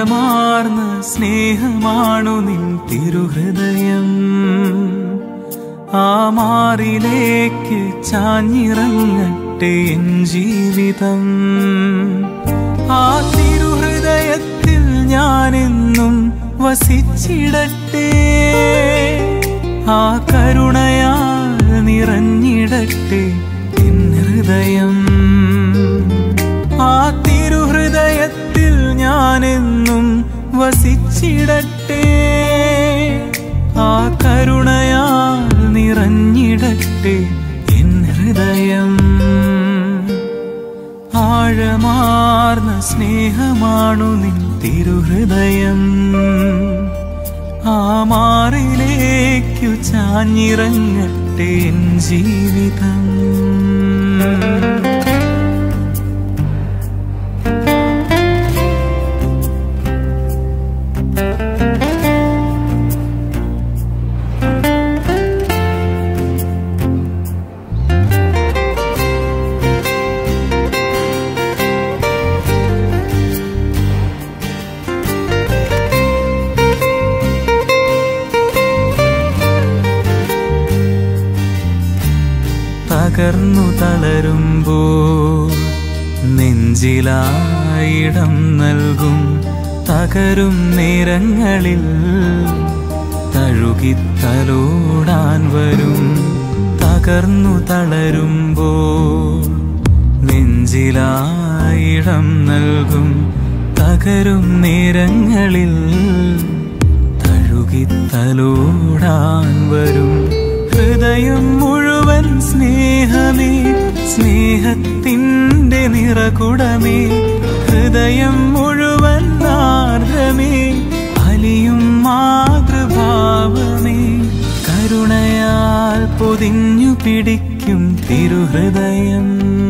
ആഴമാർന്ന സ്നേഹമാണു നിൻ തിരുഹൃദയം. ആ മാറിലേക്ക് ചാഞ്ഞിറങ്ങട്ടെ എൻ ജീവിതം. ആ തിരുഹൃദയത്തിൽ ഞാനെന്നും വസിച്ചിടട്ടെ. ആ കരുണയാൽ നിറഞ്ഞിടട്ടെ എൻ ഹൃദയം. ആ തിരുഹൃദയത്തിൽ ഞാനെന്നും വസിച്ചിടട്ടെ. ആ കരുണയാൽ നിറഞ്ഞിടട്ടെ എൻ ഹൃദയം. ആഴമാർന്ന സ്നേഹമാണു നിൻ തിരുഹൃദയം. ആ മാറിലേക്കു ചാഞ്ഞിറങ്ങട്ടെ എൻ ജീവിതം. തകർന്നു തളരുമ്പോൾ നെഞ്ചിലായിടം നൽകും. തകരും നേരങ്ങളിൽ തഴുകിത്തലോടാൻ വരും. തകർന്നു തളരുമ്പോൾ നെഞ്ചിലായിടം നൽകും. തകരും നേരങ്ങളിൽ തഴുകിത്തലോടാൻ വരും. ഹൃദയം മുഴുവൻ സ്നേഹമേ, സ്നേഹത്തിൻ്റെ നിറകുടമേ. ഹൃദയം മുഴുവൻ ആർദ്രമേ, അലിയും മാതൃഭാവമേ. കരുണയാൽ പൊതിഞ്ഞു പിടിക്കും തിരുഹൃദയം.